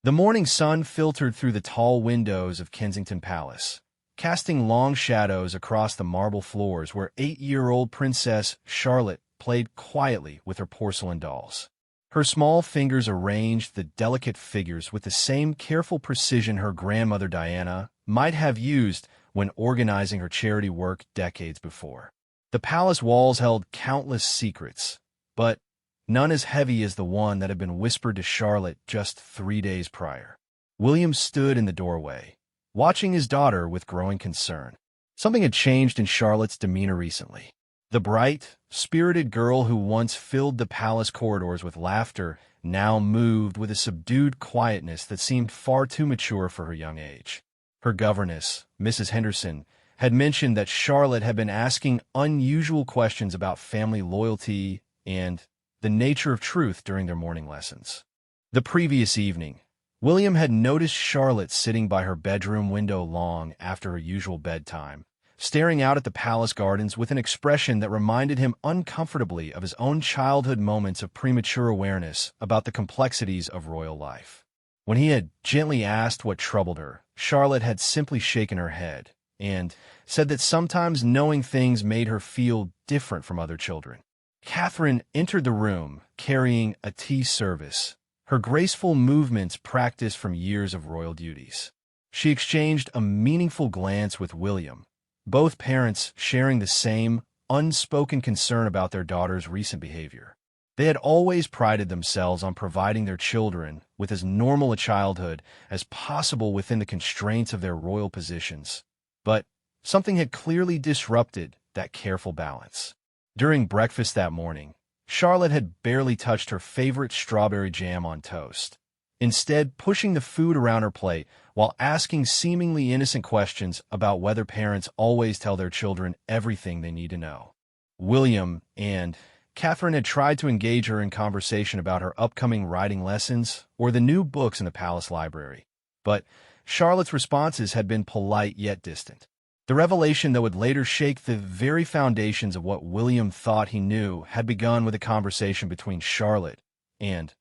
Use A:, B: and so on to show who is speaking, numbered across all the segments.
A: The morning sun filtered through the tall windows of Kensington Palace, casting long shadows across the marble floors where 8-year-old Princess Charlotte played quietly with her porcelain dolls. Her small fingers arranged the delicate figures with the same careful precision her grandmother Diana might have used when organizing her charity work decades before. The palace walls held countless secrets, but none as heavy as the one that had been whispered to Charlotte just 3 days prior. William stood in the doorway, watching his daughter with growing concern. Something had changed in Charlotte's demeanor recently. The bright, spirited girl who once filled the palace corridors with laughter now moved with a subdued quietness that seemed far too mature for her young age. Her governess, Mrs. Henderson, had mentioned that Charlotte had been asking unusual questions about family loyalty and the nature of truth during their morning lessons. The previous evening, William had noticed Charlotte sitting by her bedroom window long after her usual bedtime, staring out at the palace gardens with an expression that reminded him uncomfortably of his own childhood moments of premature awareness about the complexities of royal life. When he had gently asked what troubled her, Charlotte had simply shaken her head and said that sometimes knowing things made her feel different from other children. Catherine entered the room, carrying a tea service, her graceful movements practiced from years of royal duties. She exchanged a meaningful glance with William, both parents sharing the same unspoken concern about their daughter's recent behavior. They had always prided themselves on providing their children with as normal a childhood as possible within the constraints of their royal positions. But something had clearly disrupted that careful balance. During breakfast that morning, Charlotte had barely touched her favorite strawberry jam on toast, instead pushing the food around her plate while asking seemingly innocent questions about whether parents always tell their children everything they need to know. William and Catherine had tried to engage her in conversation about her upcoming writing lessons or the new books in the palace library, but Charlotte's responses had been polite yet distant. The revelation that would later shake the very foundations of what William thought he knew had begun with a conversation between Charlotte and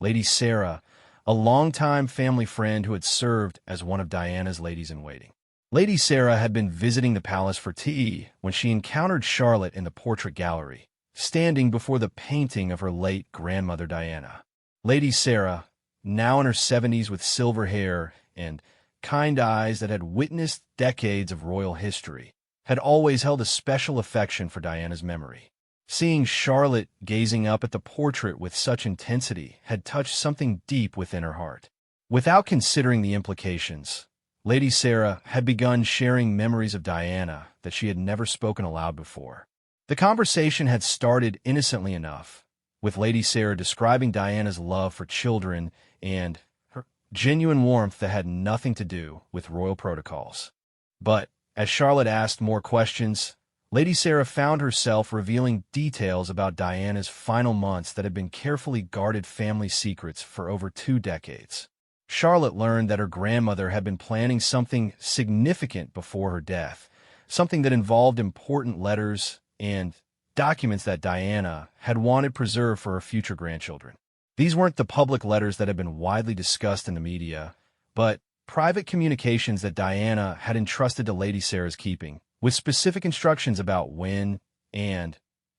A: Lady Sarah, a longtime family friend who had served as one of Diana's ladies-in-waiting. Lady Sarah had been visiting the palace for tea when she encountered Charlotte in the portrait gallery, standing before the painting of her late grandmother Diana. Lady Sarah, now in her 70s with silver hair and kind eyes that had witnessed decades of royal history, had always held a special affection for Diana's memory. Seeing Charlotte gazing up at the portrait with such intensity had touched something deep within her heart. Without considering the implications, Lady Sarah had begun sharing memories of Diana that she had never spoken aloud before. The conversation had started innocently enough, with Lady Sarah describing Diana's love for children and her genuine warmth that had nothing to do with royal protocols. But as Charlotte asked more questions, Lady Sarah found herself revealing details about Diana's final months that had been carefully guarded family secrets for over 2 decades. Charlotte learned that her grandmother had been planning something significant before her death, something that involved important letters and documents that Diana had wanted preserved for her future grandchildren. These weren't the public letters that had been widely discussed in the media, but private communications that Diana had entrusted to Lady Sarah's keeping, with specific instructions about when and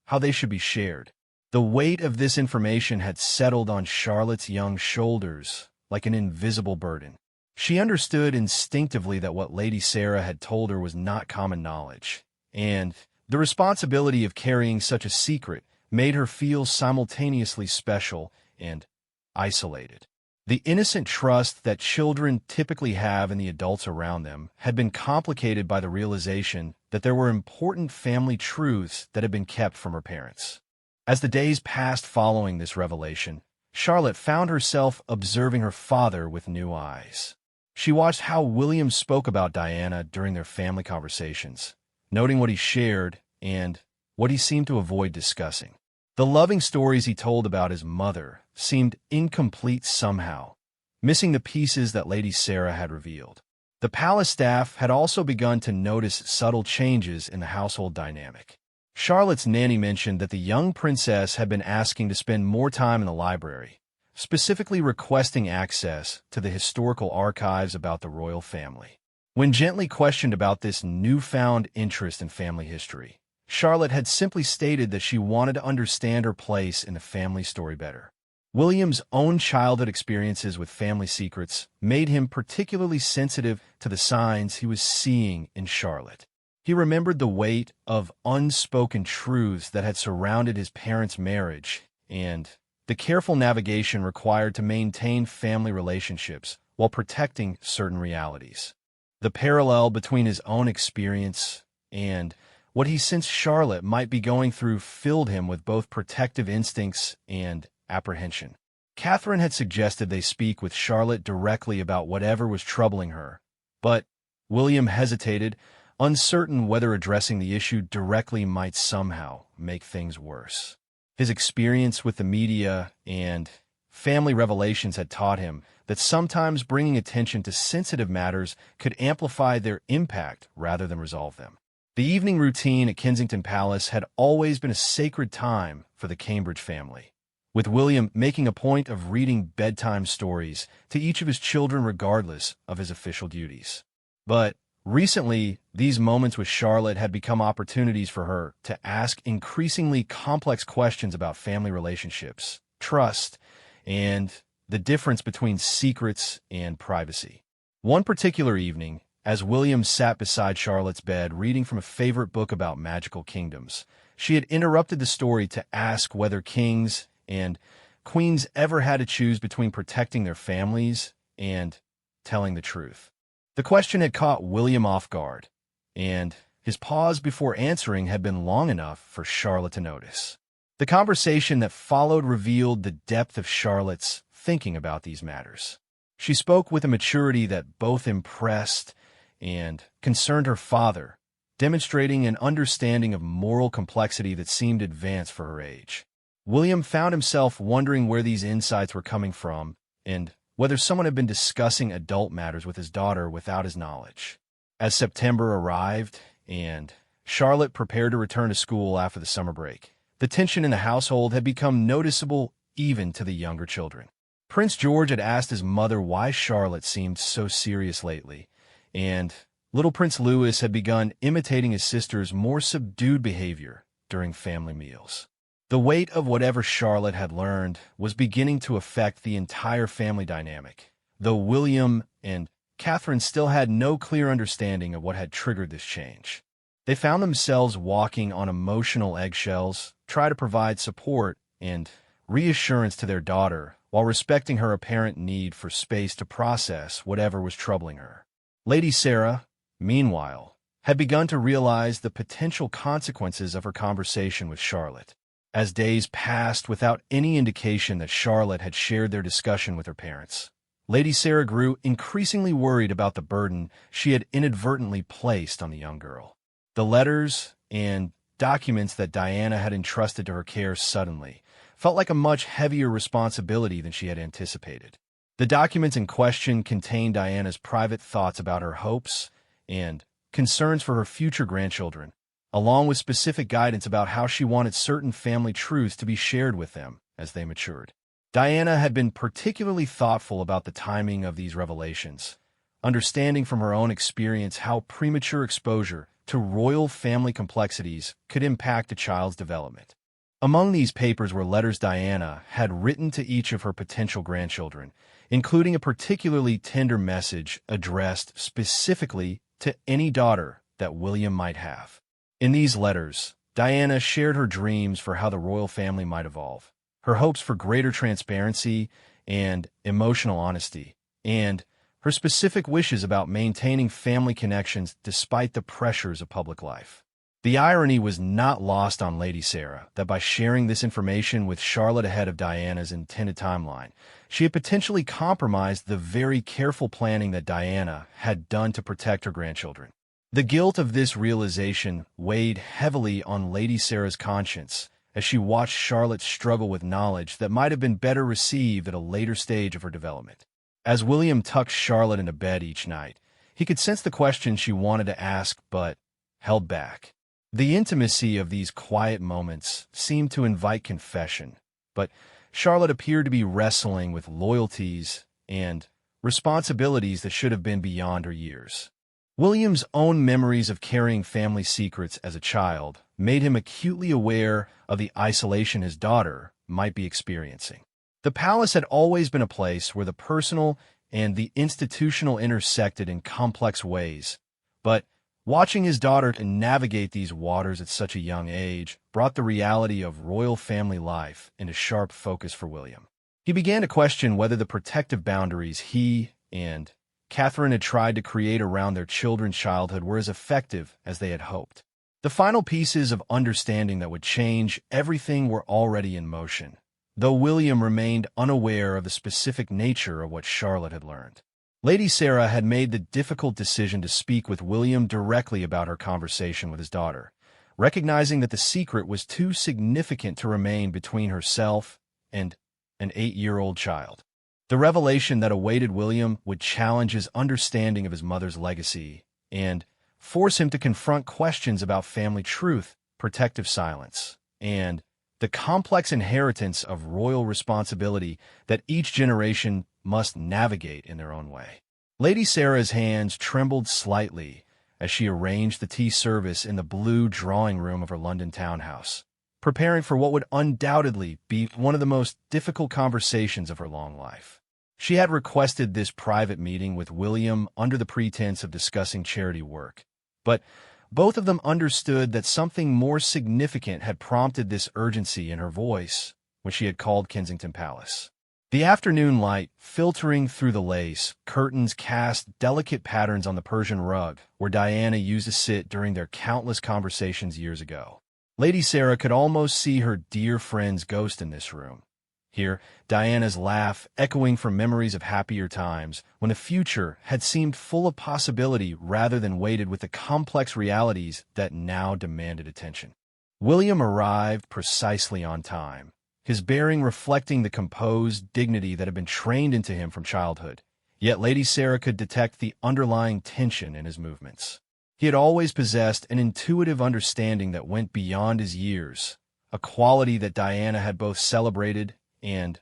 A: how they should be shared. The weight of this information had settled on Charlotte's young shoulders like an invisible burden. She understood instinctively that what Lady Sarah had told her was not common knowledge, and the responsibility of carrying such a secret made her feel simultaneously special and isolated. The innocent trust that children typically have in the adults around them had been complicated by the realization that there were important family truths that had been kept from her parents. As the days passed following this revelation, Charlotte found herself observing her father with new eyes. She watched how William spoke about Diana during their family conversations, noting what he shared and what he seemed to avoid discussing. The loving stories he told about his mother seemed incomplete somehow, missing the pieces that Lady Sarah had revealed. The palace staff had also begun to notice subtle changes in the household dynamic. Charlotte's nanny mentioned that the young princess had been asking to spend more time in the library, specifically requesting access to the historical archives about the royal family. When gently questioned about this newfound interest in family history, Charlotte had simply stated that she wanted to understand her place in the family story better. William's own childhood experiences with family secrets made him particularly sensitive to the signs he was seeing in Charlotte. He remembered the weight of unspoken truths that had surrounded his parents' marriage and the careful navigation required to maintain family relationships while protecting certain realities. The parallel between his own experience and what he sensed Charlotte might be going through filled him with both protective instincts and apprehension. Catherine had suggested they speak with Charlotte directly about whatever was troubling her, but William hesitated, uncertain whether addressing the issue directly might somehow make things worse. His experience with the media and family revelations had taught him that sometimes bringing attention to sensitive matters could amplify their impact rather than resolve them. The evening routine at Kensington Palace had always been a sacred time for the Cambridge family, with William making a point of reading bedtime stories to each of his children regardless of his official duties. But recently, these moments with Charlotte had become opportunities for her to ask increasingly complex questions about family relationships, trust, and the difference between secrets and privacy. One particular evening, as William sat beside Charlotte's bed reading from a favorite book about magical kingdoms, she had interrupted the story to ask whether kings and queens ever had to choose between protecting their families and telling the truth. The question had caught William off guard, and his pause before answering had been long enough for Charlotte to notice. The conversation that followed revealed the depth of Charlotte's thinking about these matters. She spoke with a maturity that both impressed and concerned her father, demonstrating an understanding of moral complexity that seemed advanced for her age. William found himself wondering where these insights were coming from and whether someone had been discussing adult matters with his daughter without his knowledge. As September arrived and Charlotte prepared to return to school after the summer break, the tension in the household had become noticeable even to the younger children. Prince George had asked his mother why Charlotte seemed so serious lately, and little Prince Louis had begun imitating his sister's more subdued behavior during family meals. The weight of whatever Charlotte had learned was beginning to affect the entire family dynamic, though William and Catherine still had no clear understanding of what had triggered this change. They found themselves walking on emotional eggshells, trying to provide support and reassurance to their daughter while respecting her apparent need for space to process whatever was troubling her. Lady Sarah, meanwhile, had begun to realize the potential consequences of her conversation with Charlotte. As days passed without any indication that Charlotte had shared their discussion with her parents, Lady Sarah grew increasingly worried about the burden she had inadvertently placed on the young girl. The letters and documents that Diana had entrusted to her care suddenly felt like a much heavier responsibility than she had anticipated. The documents in question contained Diana's private thoughts about her hopes and concerns for her future grandchildren, along with specific guidance about how she wanted certain family truths to be shared with them as they matured. Diana had been particularly thoughtful about the timing of these revelations, understanding from her own experience how premature exposure to royal family complexities could impact a child's development. Among these papers were letters Diana had written to each of her potential grandchildren, including a particularly tender message addressed specifically to any daughter that William might have. In these letters, Diana shared her dreams for how the royal family might evolve, her hopes for greater transparency and emotional honesty, and her specific wishes about maintaining family connections despite the pressures of public life. The irony was not lost on Lady Sarah that by sharing this information with Charlotte ahead of Diana's intended timeline, she had potentially compromised the very careful planning that Diana had done to protect her grandchildren. The guilt of this realization weighed heavily on Lady Sarah's conscience as she watched Charlotte struggle with knowledge that might have been better received at a later stage of her development. As William tucked Charlotte into bed each night, he could sense the questions she wanted to ask but held back. The intimacy of these quiet moments seemed to invite confession, but Charlotte appeared to be wrestling with loyalties and responsibilities that should have been beyond her years. William's own memories of carrying family secrets as a child made him acutely aware of the isolation his daughter might be experiencing. The palace had always been a place where the personal and the institutional intersected in complex ways, but watching his daughter navigate these waters at such a young age brought the reality of royal family life into sharp focus for William. He began to question whether the protective boundaries he and Catherine had tried to create around their children's childhood were as effective as they had hoped. The final pieces of understanding that would change everything were already in motion, though William remained unaware of the specific nature of what Charlotte had learned. Lady Sarah had made the difficult decision to speak with William directly about her conversation with his daughter, recognizing that the secret was too significant to remain between herself and an 8-year-old child. The revelation that awaited William would challenge his understanding of his mother's legacy and force him to confront questions about family truth, protective silence, and the complex inheritance of royal responsibility that each generation must navigate in their own way. Lady Sarah's hands trembled slightly as she arranged the tea service in the blue drawing room of her London townhouse, preparing for what would undoubtedly be one of the most difficult conversations of her long life. She had requested this private meeting with William under the pretense of discussing charity work, but both of them understood that something more significant had prompted this urgency in her voice when she had called Kensington Palace. The afternoon light, filtering through the lace curtains, cast delicate patterns on the Persian rug where Diana used to sit during their countless conversations years ago. Lady Sarah could almost see her dear friend's ghost in this room. Here, Diana's laugh echoing from memories of happier times when the future had seemed full of possibility rather than weighted with the complex realities that now demanded attention. William arrived precisely on time, his bearing reflecting the composed dignity that had been trained into him from childhood. Yet Lady Sarah could detect the underlying tension in his movements. He had always possessed an intuitive understanding that went beyond his years, a quality that Diana had both celebrated and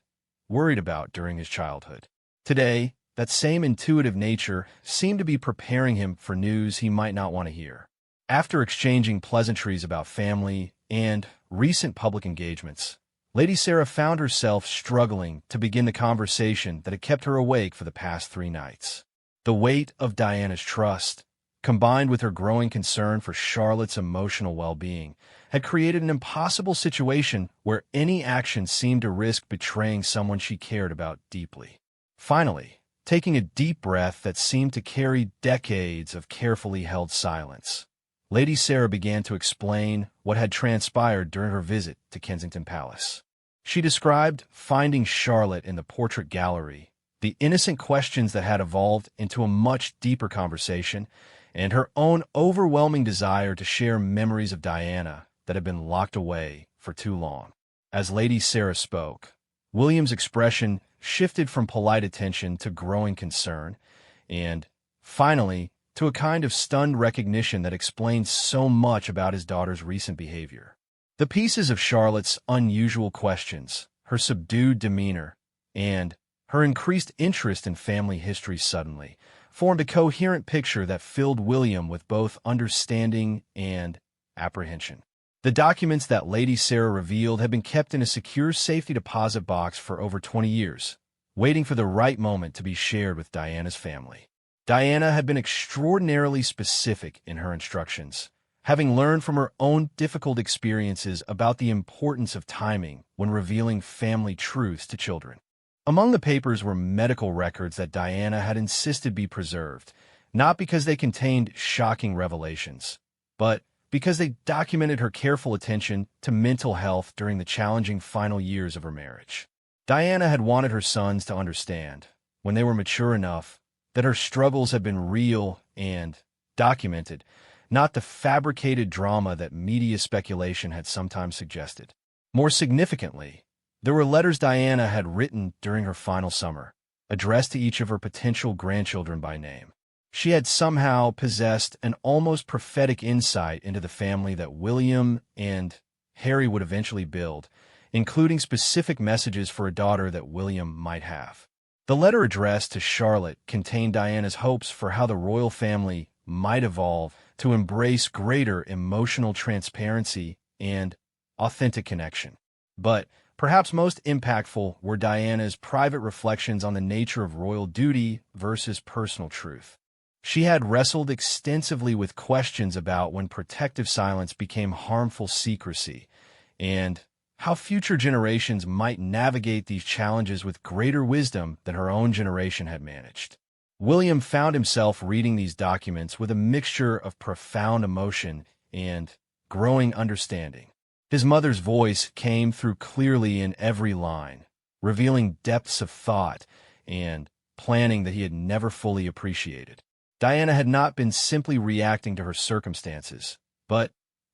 A: worried about during his childhood. Today, that same intuitive nature seemed to be preparing him for news he might not want to hear. After exchanging pleasantries about family and recent public engagements, Lady Sarah found herself struggling to begin the conversation that had kept her awake for the past 3 nights. The weight of Diana's trust, combined with her growing concern for Charlotte's emotional well-being, had created an impossible situation where any action seemed to risk betraying someone she cared about deeply. Finally, taking a deep breath that seemed to carry decades of carefully held silence, Lady Sarah began to explain what had transpired during her visit to Kensington Palace. She described finding Charlotte in the portrait gallery, the innocent questions that had evolved into a much deeper conversation, and her own overwhelming desire to share memories of Diana that had been locked away for too long. As Lady Sarah spoke, William's expression shifted from polite attention to growing concern, and, finally, to a kind of stunned recognition that explained so much about his daughter's recent behavior. The pieces of Charlotte's unusual questions, her subdued demeanor, and her increased interest in family history suddenly formed a coherent picture that filled William with both understanding and apprehension. The documents that Lady Sarah revealed had been kept in a secure safety deposit box for over 20 years, waiting for the right moment to be shared with Diana's family. Diana had been extraordinarily specific in her instructions, having learned from her own difficult experiences about the importance of timing when revealing family truths to children. Among the papers were medical records that Diana had insisted be preserved, not because they contained shocking revelations, but because they documented her careful attention to mental health during the challenging final years of her marriage. Diana had wanted her sons to understand, when they were mature enough, that her struggles had been real and documented, not the fabricated drama that media speculation had sometimes suggested. More significantly, there were letters Diana had written during her final summer, addressed to each of her potential grandchildren by name. She had somehow possessed an almost prophetic insight into the family that William and Harry would eventually build, including specific messages for a daughter that William might have. The letter addressed to Charlotte contained Diana's hopes for how the royal family might evolve to embrace greater emotional transparency and authentic connection. But perhaps most impactful were Diana's private reflections on the nature of royal duty versus personal truth. She had wrestled extensively with questions about when protective silence became harmful secrecy, and how future generations might navigate these challenges with greater wisdom than her own generation had managed. William found himself reading these documents with a mixture of profound emotion and growing understanding. His mother's voice came through clearly in every line, revealing depths of thought and planning that he had never fully appreciated. Diana had not been simply reacting to her circumstances, but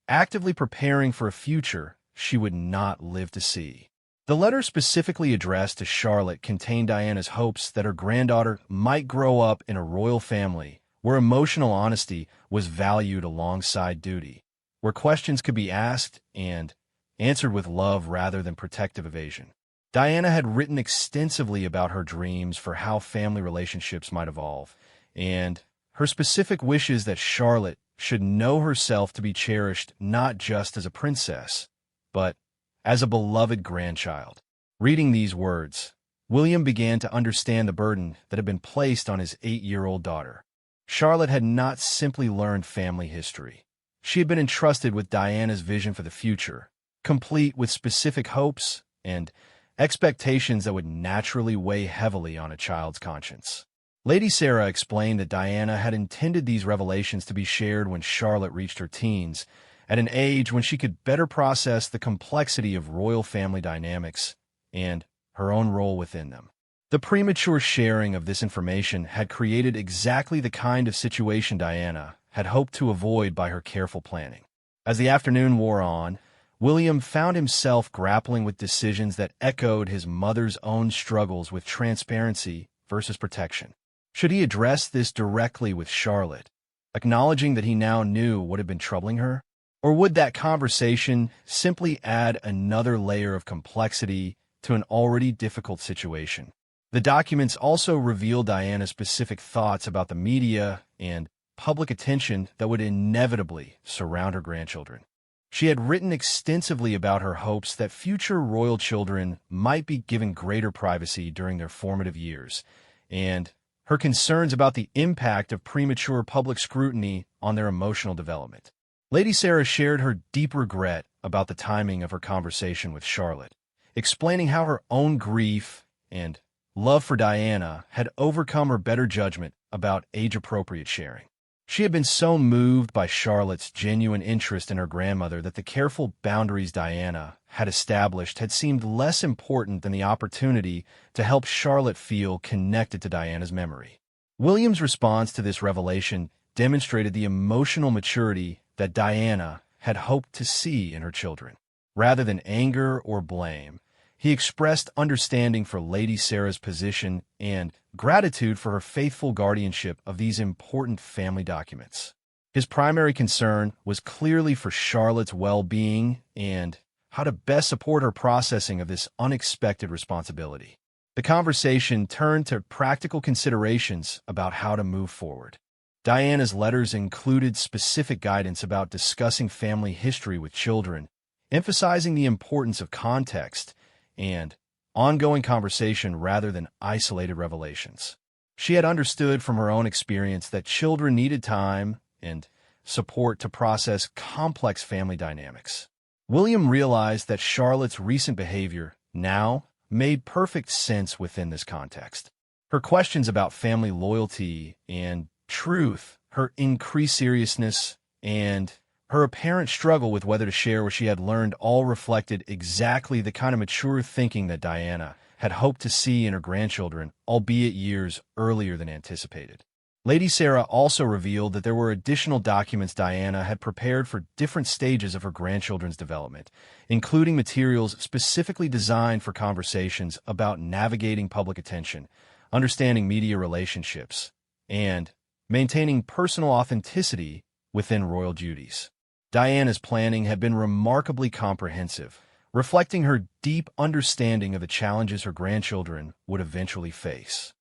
A: actively preparing for a future she would not live to see. The letter specifically addressed to Charlotte contained Diana's hopes that her granddaughter might grow up in a royal family where emotional honesty was valued alongside duty, where questions could be asked and answered with love rather than protective evasion. Diana had written extensively about her dreams for how family relationships might evolve, and her specific wishes that Charlotte should know herself to be cherished not just as a princess, but as a beloved grandchild. Reading these words, William began to understand the burden that had been placed on his 8-year-old daughter. Charlotte had not simply learned family history. She had been entrusted with Diana's vision for the future, complete with specific hopes and expectations that would naturally weigh heavily on a child's conscience. Lady Sarah explained that Diana had intended these revelations to be shared when Charlotte reached her teens, at an age when she could better process the complexity of royal family dynamics and her own role within them. The premature sharing of this information had created exactly the kind of situation Diana had hoped to avoid by her careful planning. As the afternoon wore on, William found himself grappling with decisions that echoed his mother's own struggles with transparency versus protection. Should he address this directly with Charlotte, acknowledging that he now knew what had been troubling her? Or would that conversation simply add another layer of complexity to an already difficult situation? The documents also reveal Diana's specific thoughts about the media and public attention that would inevitably surround her grandchildren. She had written extensively about her hopes that future royal children might be given greater privacy during their formative years, and her concerns about the impact of premature public scrutiny on their emotional development. Lady Sarah shared her deep regret about the timing of her conversation with Charlotte, explaining how her own grief and love for Diana had overcome her better judgment about age-appropriate sharing. She had been so moved by Charlotte's genuine interest in her grandmother that the careful boundaries Diana had established had seemed less important than the opportunity to help Charlotte feel connected to Diana's memory. William's response to this revelation demonstrated the emotional maturity that Diana had hoped to see in her children. Rather than anger or blame, he expressed understanding for Lady Sarah's position and gratitude for her faithful guardianship of these important family documents. His primary concern was clearly for Charlotte's well-being and how to best support her processing of this unexpected responsibility. The conversation turned to practical considerations about how to move forward. Diana's letters included specific guidance about discussing family history with children, emphasizing the importance of context and ongoing conversation rather than isolated revelations. She had understood from her own experience that children needed time and support to process complex family dynamics. William realized that Charlotte's recent behavior now made perfect sense within this context. Her questions about family loyalty and truth, her increased seriousness, and her apparent struggle with whether to share what she had learned all reflected exactly the kind of mature thinking that Diana had hoped to see in her grandchildren, albeit years earlier than anticipated. Lady Sarah also revealed that there were additional documents Diana had prepared for different stages of her grandchildren's development, including materials specifically designed for conversations about navigating public attention, understanding media relationships, and maintaining personal authenticity within royal duties. Diana's planning had been remarkably comprehensive, reflecting her deep understanding of the challenges her grandchildren would eventually face.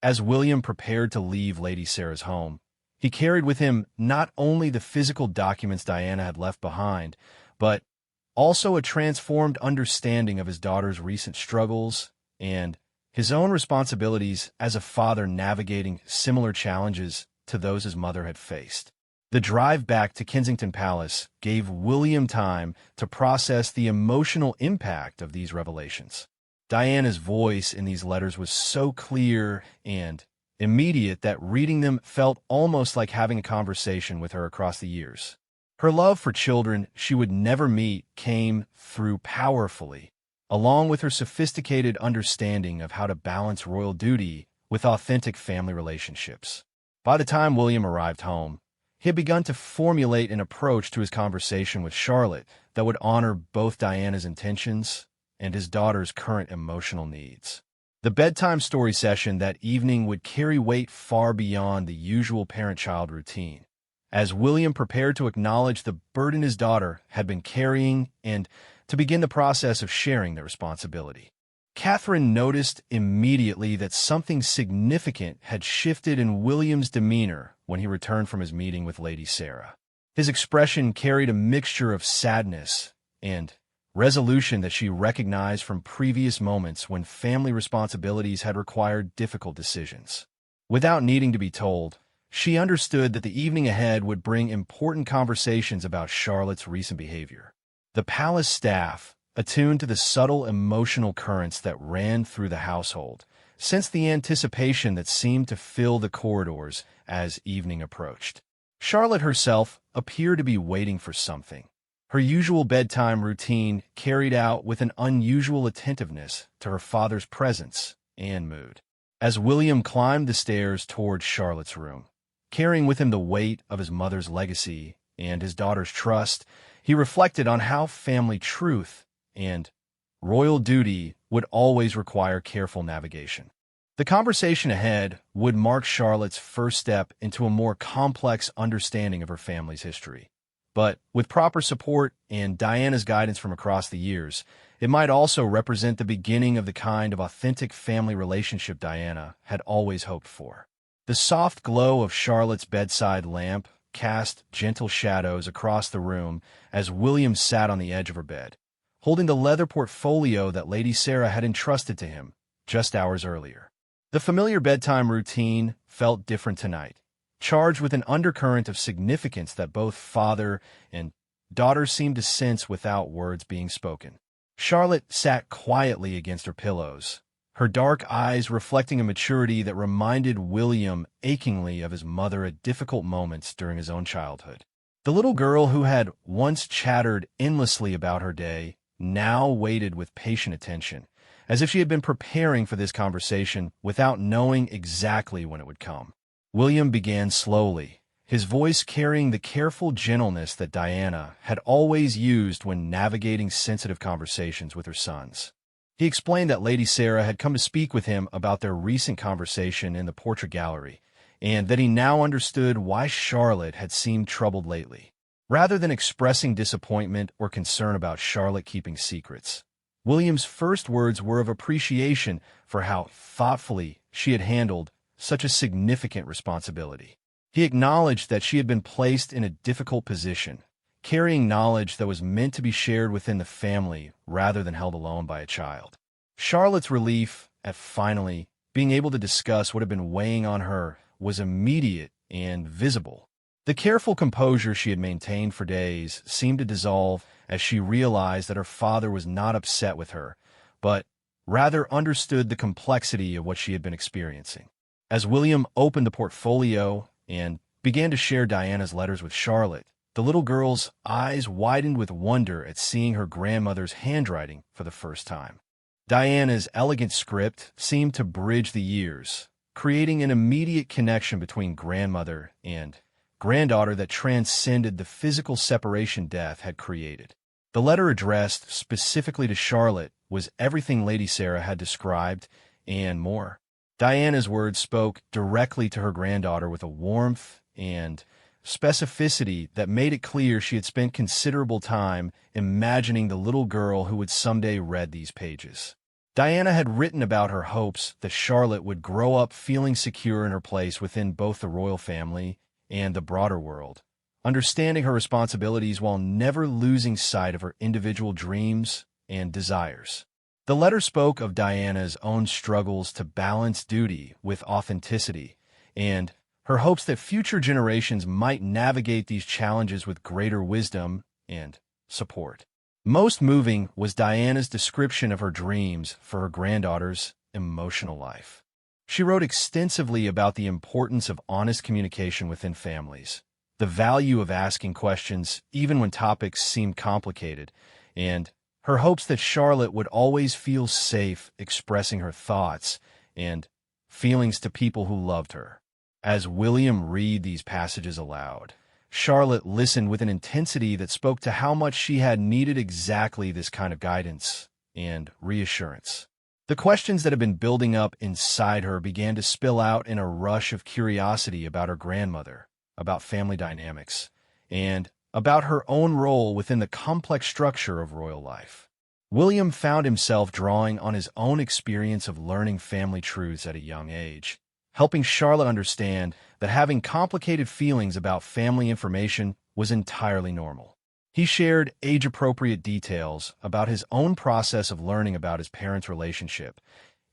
A: As William prepared to leave Lady Sarah's home, he carried with him not only the physical documents Diana had left behind, but also a transformed understanding of his daughter's recent struggles and his own responsibilities as a father navigating similar challenges to those his mother had faced. The drive back to Kensington Palace gave William time to process the emotional impact of these revelations. Diana's voice in these letters was so clear and immediate that reading them felt almost like having a conversation with her across the years. Her love for children she would never meet came through powerfully, along with her sophisticated understanding of how to balance royal duty with authentic family relationships. By the time William arrived home, he had begun to formulate an approach to his conversation with Charlotte that would honor both Diana's intentions and his daughter's current emotional needs. The bedtime story session that evening would carry weight far beyond the usual parent-child routine, as William prepared to acknowledge the burden his daughter had been carrying and to begin the process of sharing the responsibility. Catherine noticed immediately that something significant had shifted in William's demeanor when he returned from his meeting with Lady Sarah. His expression carried a mixture of sadness and resolution that she recognized from previous moments when family responsibilities had required difficult decisions. Without needing to be told, she understood that the evening ahead would bring important conversations about Charlotte's recent behavior. The palace staff, attuned to the subtle emotional currents that ran through the household, sensed the anticipation that seemed to fill the corridors as evening approached. Charlotte herself appeared to be waiting for something, her usual bedtime routine carried out with an unusual attentiveness to her father's presence and mood. As William climbed the stairs toward Charlotte's room, carrying with him the weight of his mother's legacy and his daughter's trust, he reflected on how family truth and royal duty would always require careful navigation. The conversation ahead would mark Charlotte's first step into a more complex understanding of her family's history. But with proper support and Diana's guidance from across the years, it might also represent the beginning of the kind of authentic family relationship Diana had always hoped for. The soft glow of Charlotte's bedside lamp cast gentle shadows across the room as William sat on the edge of her bed, holding the leather portfolio that Lady Sarah had entrusted to him just hours earlier. The familiar bedtime routine felt different tonight, charged with an undercurrent of significance that both father and daughter seemed to sense without words being spoken. Charlotte sat quietly against her pillows, her dark eyes reflecting a maturity that reminded William achingly of his mother at difficult moments during his own childhood. The little girl who had once chattered endlessly about her day now waited with patient attention, as if she had been preparing for this conversation without knowing exactly when it would come. William began slowly, his voice carrying the careful gentleness that Diana had always used when navigating sensitive conversations with her sons. He explained that Lady Sarah had come to speak with him about their recent conversation in the portrait gallery, and that he now understood why Charlotte had seemed troubled lately. Rather than expressing disappointment or concern about Charlotte keeping secrets, William's first words were of appreciation for how thoughtfully she had handled such a significant responsibility. He acknowledged that she had been placed in a difficult position, carrying knowledge that was meant to be shared within the family rather than held alone by a child. Charlotte's relief at finally being able to discuss what had been weighing on her was immediate and visible. The careful composure she had maintained for days seemed to dissolve as she realized that her father was not upset with her, but rather understood the complexity of what she had been experiencing. As William opened the portfolio and began to share Diana's letters with Charlotte, the little girl's eyes widened with wonder at seeing her grandmother's handwriting for the first time. Diana's elegant script seemed to bridge the years, creating an immediate connection between grandmother and granddaughter that transcended the physical separation death had created. The letter addressed specifically to Charlotte was everything Lady Sarah had described and more. Diana's words spoke directly to her granddaughter with a warmth and specificity that made it clear she had spent considerable time imagining the little girl who would someday read these pages. Diana had written about her hopes that Charlotte would grow up feeling secure in her place within both the royal family and the broader world, understanding her responsibilities while never losing sight of her individual dreams and desires. The letter spoke of Diana's own struggles to balance duty with authenticity and her hopes that future generations might navigate these challenges with greater wisdom and support. Most moving was Diana's description of her dreams for her granddaughter's emotional life. She wrote extensively about the importance of honest communication within families, the value of asking questions even when topics seemed complicated, and her hopes that Charlotte would always feel safe expressing her thoughts and feelings to people who loved her. As William read these passages aloud, Charlotte listened with an intensity that spoke to how much she had needed exactly this kind of guidance and reassurance. The questions that had been building up inside her began to spill out in a rush of curiosity about her grandmother, about family dynamics, and about her own role within the complex structure of royal life. William found himself drawing on his own experience of learning family truths at a young age, helping Charlotte understand that having complicated feelings about family information was entirely normal. He shared age-appropriate details about his own process of learning about his parents' relationship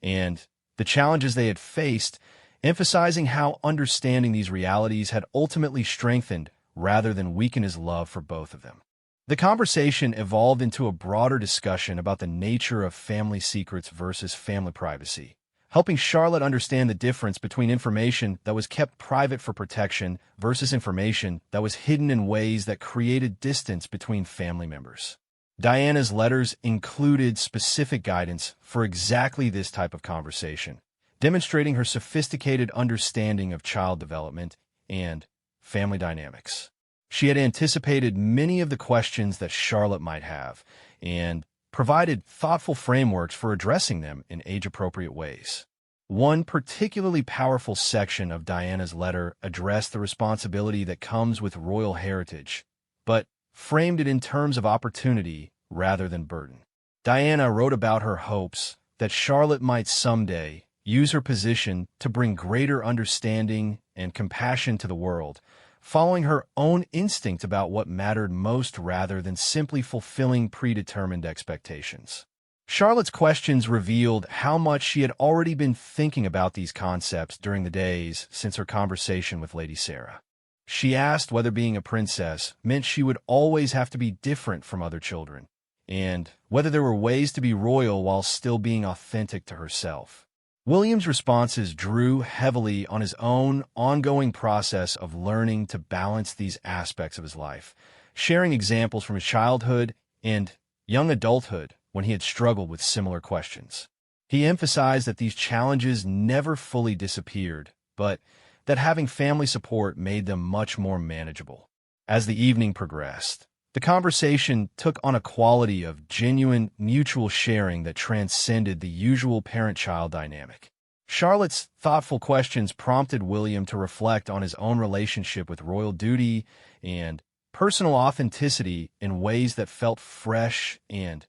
A: and the challenges they had faced, emphasizing how understanding these realities had ultimately strengthened rather than weakened his love for both of them. The conversation evolved into a broader discussion about the nature of family secrets versus family privacy, helping Charlotte understand the difference between information that was kept private for protection versus information that was hidden in ways that created distance between family members. Diana's letters included specific guidance for exactly this type of conversation, demonstrating her sophisticated understanding of child development and family dynamics. She had anticipated many of the questions that Charlotte might have and provided thoughtful frameworks for addressing them in age-appropriate ways. One particularly powerful section of Diana's letter addressed the responsibility that comes with royal heritage, but framed it in terms of opportunity rather than burden. Diana wrote about her hopes that Charlotte might someday use her position to bring greater understanding and compassion to the world, following her own instinct about what mattered most rather than simply fulfilling predetermined expectations. Charlotte's questions revealed how much she had already been thinking about these concepts during the days since her conversation with Lady Sarah. She asked whether being a princess meant she would always have to be different from other children, and whether there were ways to be royal while still being authentic to herself. William's responses drew heavily on his own ongoing process of learning to balance these aspects of his life, sharing examples from his childhood and young adulthood when he had struggled with similar questions. He emphasized that these challenges never fully disappeared, but that having family support made them much more manageable. As the evening progressed, the conversation took on a quality of genuine mutual sharing that transcended the usual parent-child dynamic. Charlotte's thoughtful questions prompted William to reflect on his own relationship with royal duty and personal authenticity in ways that felt fresh and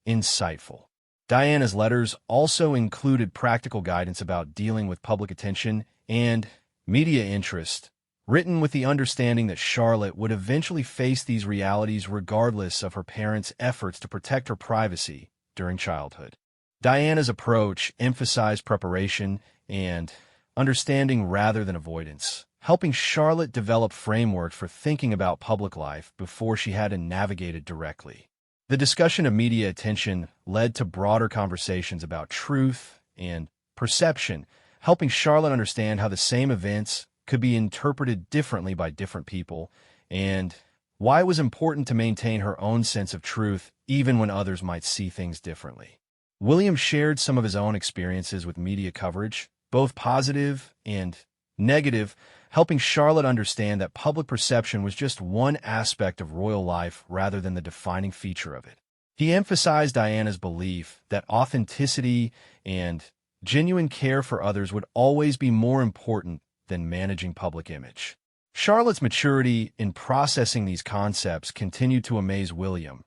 A: insightful. Diana's letters also included practical guidance about dealing with public attention and media interest, written with the understanding that Charlotte would eventually face these realities regardless of her parents' efforts to protect her privacy during childhood. Diana's approach emphasized preparation and understanding rather than avoidance, helping Charlotte develop frameworks for thinking about public life before she had to navigate it directly. The discussion of media attention led to broader conversations about truth and perception, helping Charlotte understand how the same events could be interpreted differently by different people, and why it was important to maintain her own sense of truth even when others might see things differently. William shared some of his own experiences with media coverage, both positive and negative, helping Charlotte understand that public perception was just one aspect of royal life rather than the defining feature of it. He emphasized Diana's belief that authenticity and genuine care for others would always be more important than managing public image. Charlotte's maturity in processing these concepts continued to amaze William,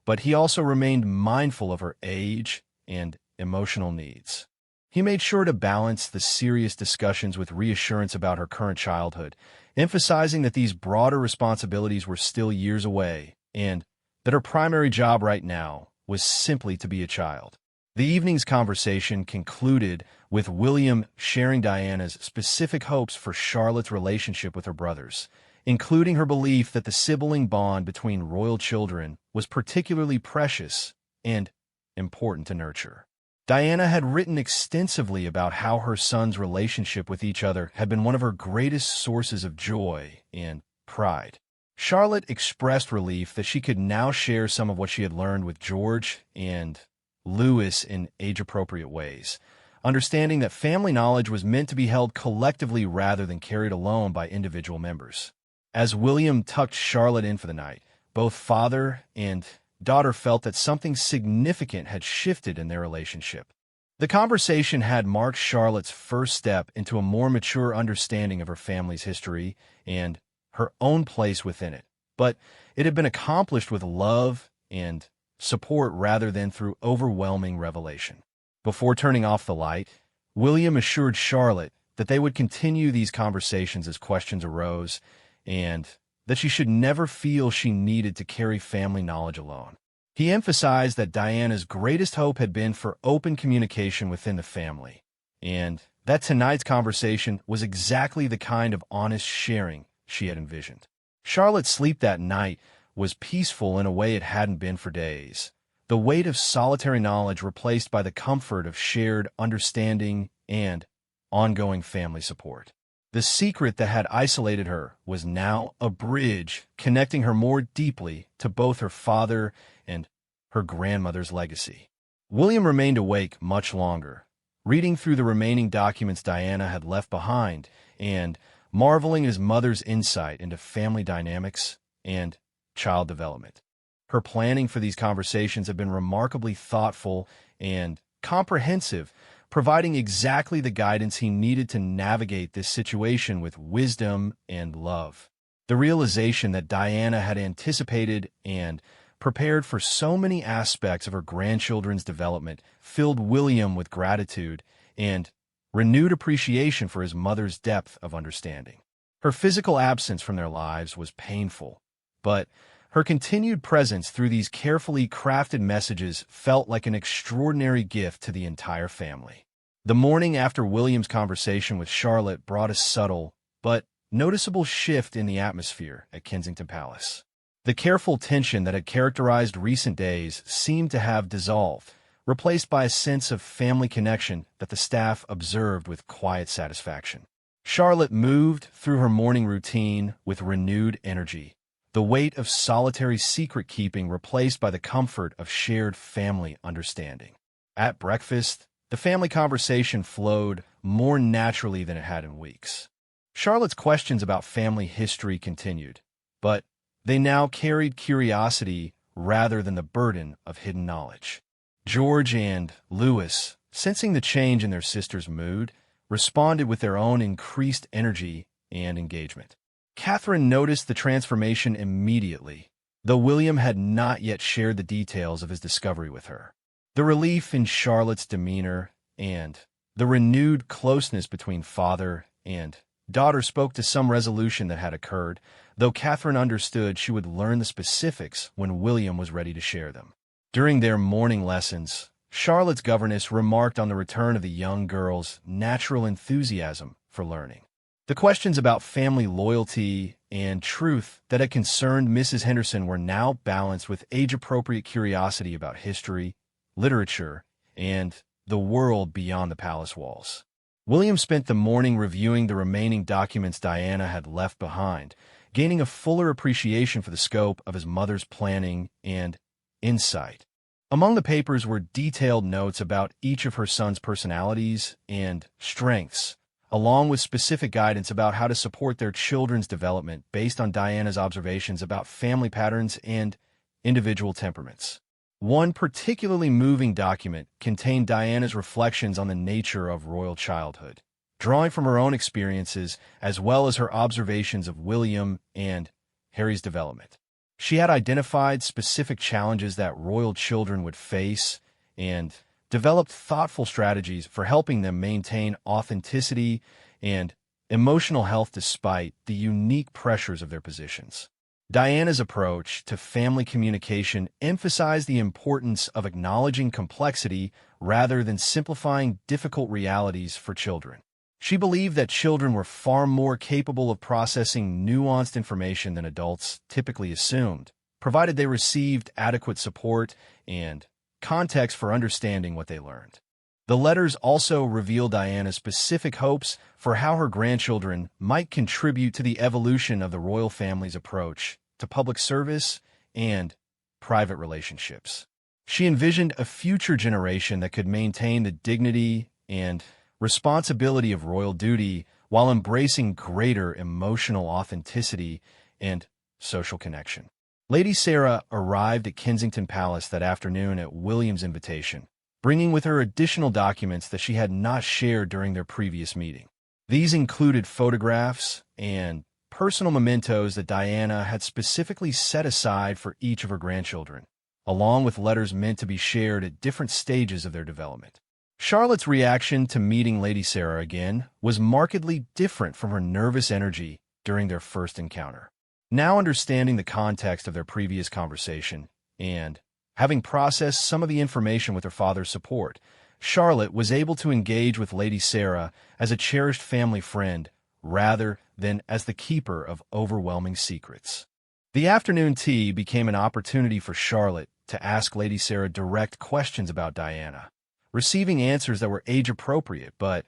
A: but he also remained mindful of her age and emotional needs. He made sure to balance the serious discussions with reassurance about her current childhood, emphasizing that these broader responsibilities were still years away and that her primary job right now was simply to be a child. The evening's conversation concluded with William sharing Diana's specific hopes for Charlotte's relationship with her brothers, including her belief that the sibling bond between royal children was particularly precious and important to nurture. Diana had written extensively about how her sons' relationship with each other had been one of her greatest sources of joy and pride. Charlotte expressed relief that she could now share some of what she had learned with George and Louis in age-appropriate ways, understanding that family knowledge was meant to be held collectively rather than carried alone by individual members. As William tucked Charlotte in for the night, both father and daughter felt that something significant had shifted in their relationship. The conversation had marked Charlotte's first step into a more mature understanding of her family's history and her own place within it, but it had been accomplished with love and support rather than through overwhelming revelation. Before turning off the light, William assured Charlotte that they would continue these conversations as questions arose and that she should never feel she needed to carry family knowledge alone. He emphasized that Diana's greatest hope had been for open communication within the family, and that tonight's conversation was exactly the kind of honest sharing she had envisioned. Charlotte's sleep that night was peaceful in a way it hadn't been for days, the weight of solitary knowledge replaced by the comfort of shared understanding and ongoing family support. The secret that had isolated her was now a bridge connecting her more deeply to both her father and her grandmother's legacy. William remained awake much longer, reading through the remaining documents Diana had left behind and marveling at his mother's insight into family dynamics and child development. Her planning for these conversations had been remarkably thoughtful and comprehensive, providing exactly the guidance he needed to navigate this situation with wisdom and love. The realization that Diana had anticipated and prepared for so many aspects of her grandchildren's development filled William with gratitude and renewed appreciation for his mother's depth of understanding. Her physical absence from their lives was painful, but her continued presence through these carefully crafted messages felt like an extraordinary gift to the entire family. The morning after William's conversation with Charlotte brought a subtle but noticeable shift in the atmosphere at Kensington Palace. The careful tension that had characterized recent days seemed to have dissolved, replaced by a sense of family connection that the staff observed with quiet satisfaction. Charlotte moved through her morning routine with renewed energy, the weight of solitary secret-keeping replaced by the comfort of shared family understanding. At breakfast, the family conversation flowed more naturally than it had in weeks. Charlotte's questions about family history continued, but they now carried curiosity rather than the burden of hidden knowledge. George and Louis, sensing the change in their sister's mood, responded with their own increased energy and engagement. Catherine noticed the transformation immediately, though William had not yet shared the details of his discovery with her. The relief in Charlotte's demeanor and the renewed closeness between father and daughter spoke to some resolution that had occurred, though Catherine understood she would learn the specifics when William was ready to share them. During their morning lessons, Charlotte's governess remarked on the return of the young girl's natural enthusiasm for learning. The questions about family loyalty and truth that had concerned Mrs. Henderson were now balanced with age-appropriate curiosity about history, literature, and the world beyond the palace walls. William spent the morning reviewing the remaining documents Diana had left behind, gaining a fuller appreciation for the scope of his mother's planning and insight. Among the papers were detailed notes about each of her sons' personalities and strengths, along with specific guidance about how to support their children's development based on Diana's observations about family patterns and individual temperaments. One particularly moving document contained Diana's reflections on the nature of royal childhood, drawing from her own experiences as well as her observations of William and Harry's development. She had identified specific challenges that royal children would face and developed thoughtful strategies for helping them maintain authenticity and emotional health despite the unique pressures of their positions. Diana's approach to family communication emphasized the importance of acknowledging complexity rather than simplifying difficult realities for children. She believed that children were far more capable of processing nuanced information than adults typically assumed, provided they received adequate support and context for understanding what they learned. The letters also reveal Diana's specific hopes for how her grandchildren might contribute to the evolution of the royal family's approach to public service and private relationships. She envisioned a future generation that could maintain the dignity and responsibility of royal duty while embracing greater emotional authenticity and social connection. Lady Sarah arrived at Kensington Palace that afternoon at William's invitation, bringing with her additional documents that she had not shared during their previous meeting. These included photographs and personal mementos that Diana had specifically set aside for each of her grandchildren, along with letters meant to be shared at different stages of their development. Charlotte's reaction to meeting Lady Sarah again was markedly different from her nervous energy during their first encounter. Now understanding the context of their previous conversation and having processed some of the information with her father's support, Charlotte was able to engage with Lady Sarah as a cherished family friend rather than as the keeper of overwhelming secrets. The afternoon tea became an opportunity for Charlotte to ask Lady Sarah direct questions about Diana, receiving answers that were age-appropriate but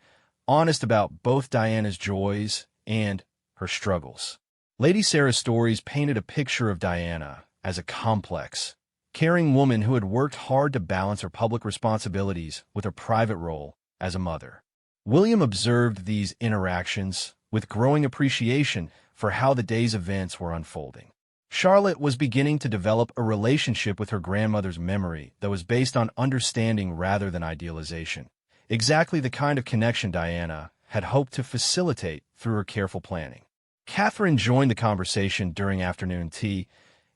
A: honest about both Diana's joys and her struggles. Lady Sarah's stories painted a picture of Diana as a complex, caring woman who had worked hard to balance her public responsibilities with her private role as a mother. William observed these interactions with growing appreciation for how the day's events were unfolding. Charlotte was beginning to develop a relationship with her grandmother's memory that was based on understanding rather than idealization, exactly the kind of connection Diana had hoped to facilitate through her careful planning. Catherine joined the conversation during afternoon tea,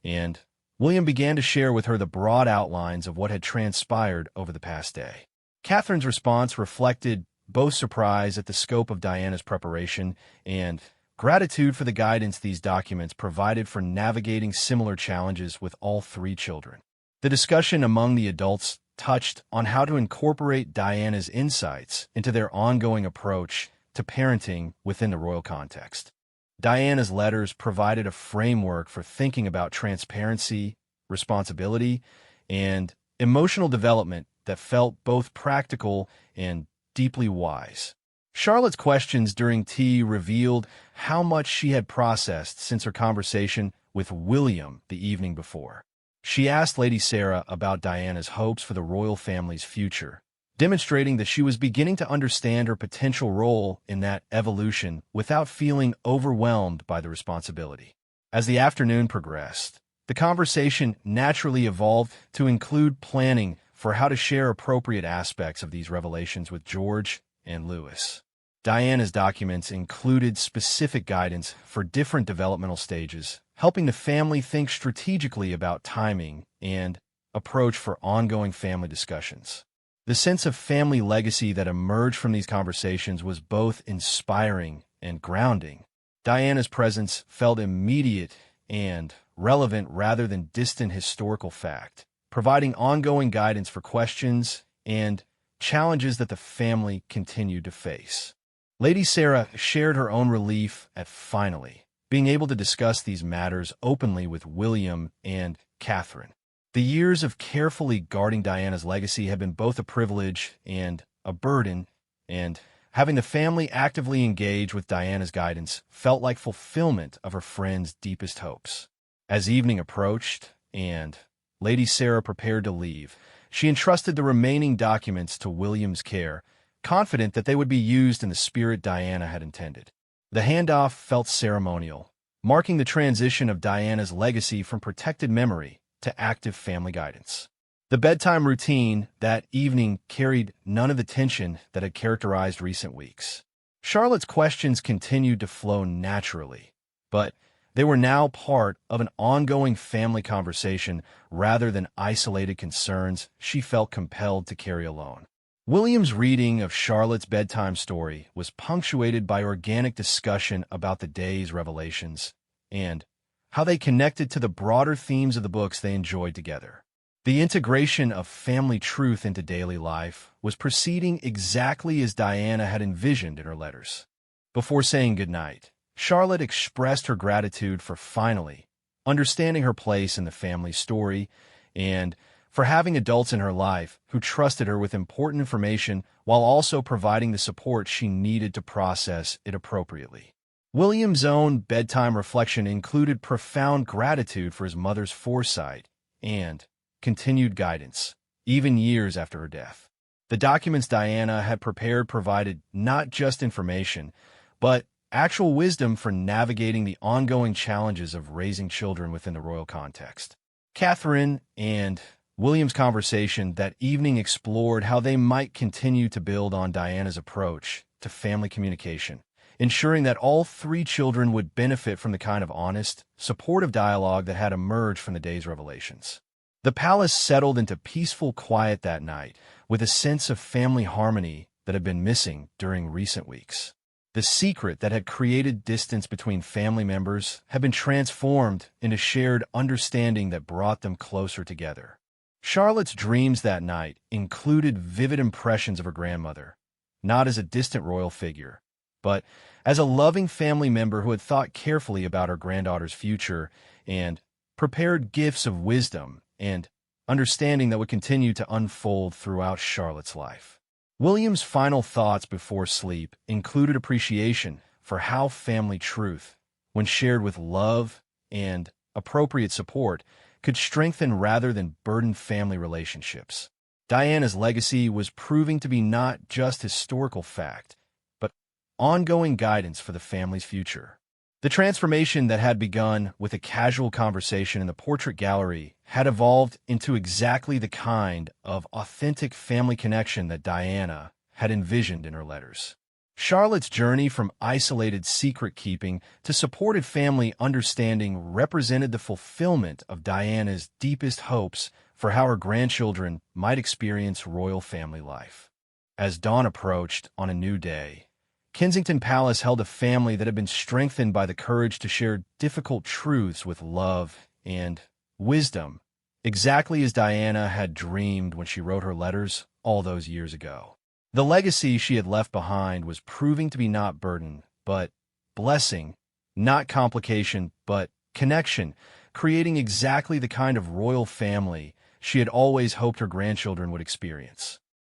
A: and William began to share with her the broad outlines of what had transpired over the past day. Catherine's response reflected both surprise at the scope of Diana's preparation and gratitude for the guidance these documents provided for navigating similar challenges with all three children. The discussion among the adults touched on how to incorporate Diana's insights into their ongoing approach to parenting within the royal context. Diana's letters provided a framework for thinking about transparency, responsibility, and emotional development that felt both practical and deeply wise. Charlotte's questions during tea revealed how much she had processed since her conversation with William the evening before. She asked Lady Sarah about Diana's hopes for the royal family's future, demonstrating that she was beginning to understand her potential role in that evolution without feeling overwhelmed by the responsibility. As the afternoon progressed, the conversation naturally evolved to include planning for how to share appropriate aspects of these revelations with George and Louis. Diana's documents included specific guidance for different developmental stages, helping the family think strategically about timing and approach for ongoing family discussions. The sense of family legacy that emerged from these conversations was both inspiring and grounding. Diana's presence felt immediate and relevant rather than distant historical fact, providing ongoing guidance for questions and challenges that the family continued to face. Lady Sarah shared her own relief at finally being able to discuss these matters openly with William and Catherine. The years of carefully guarding Diana's legacy had been both a privilege and a burden, and having the family actively engage with Diana's guidance felt like fulfillment of her friend's deepest hopes. As evening approached and Lady Sarah prepared to leave, she entrusted the remaining documents to William's care, confident that they would be used in the spirit Diana had intended. The handoff felt ceremonial, marking the transition of Diana's legacy from protected memory to active family guidance. The bedtime routine that evening carried none of the tension that had characterized recent weeks. Charlotte's questions continued to flow naturally, but they were now part of an ongoing family conversation rather than isolated concerns she felt compelled to carry alone. William's reading of Charlotte's bedtime story was punctuated by organic discussion about the day's revelations and how they connected to the broader themes of the books they enjoyed together. The integration of family truth into daily life was proceeding exactly as Diana had envisioned in her letters. Before saying goodnight, Charlotte expressed her gratitude for finally understanding her place in the family story and for having adults in her life who trusted her with important information while also providing the support she needed to process it appropriately. William's own bedtime reflection included profound gratitude for his mother's foresight and continued guidance, even years after her death. The documents Diana had prepared provided not just information, but actual wisdom for navigating the ongoing challenges of raising children within the royal context. Catherine and William's conversation that evening explored how they might continue to build on Diana's approach to family communication, ensuring that all three children would benefit from the kind of honest, supportive dialogue that had emerged from the day's revelations. The palace settled into peaceful quiet that night, with a sense of family harmony that had been missing during recent weeks. The secret that had created distance between family members had been transformed into shared understanding that brought them closer together. Charlotte's dreams that night included vivid impressions of her grandmother, not as a distant royal figure, but as a loving family member who had thought carefully about her granddaughter's future and prepared gifts of wisdom and understanding that would continue to unfold throughout Charlotte's life. William's final thoughts before sleep included appreciation for how family truth, when shared with love and appropriate support, could strengthen rather than burden family relationships. Diana's legacy was proving to be not just historical fact, but ongoing guidance for the family's future. The transformation that had begun with a casual conversation in the portrait gallery had evolved into exactly the kind of authentic family connection that Diana had envisioned in her letters. Charlotte's journey from isolated secret-keeping to supported family understanding represented the fulfillment of Diana's deepest hopes for how her grandchildren might experience royal family life. As dawn approached on a new day, Kensington Palace held a family that had been strengthened by the courage to share difficult truths with love and wisdom, exactly as Diana had dreamed when she wrote her letters all those years ago. The legacy she had left behind was proving to be not burden, but blessing, not complication, but connection, creating exactly the kind of royal family she had always hoped her grandchildren would experience.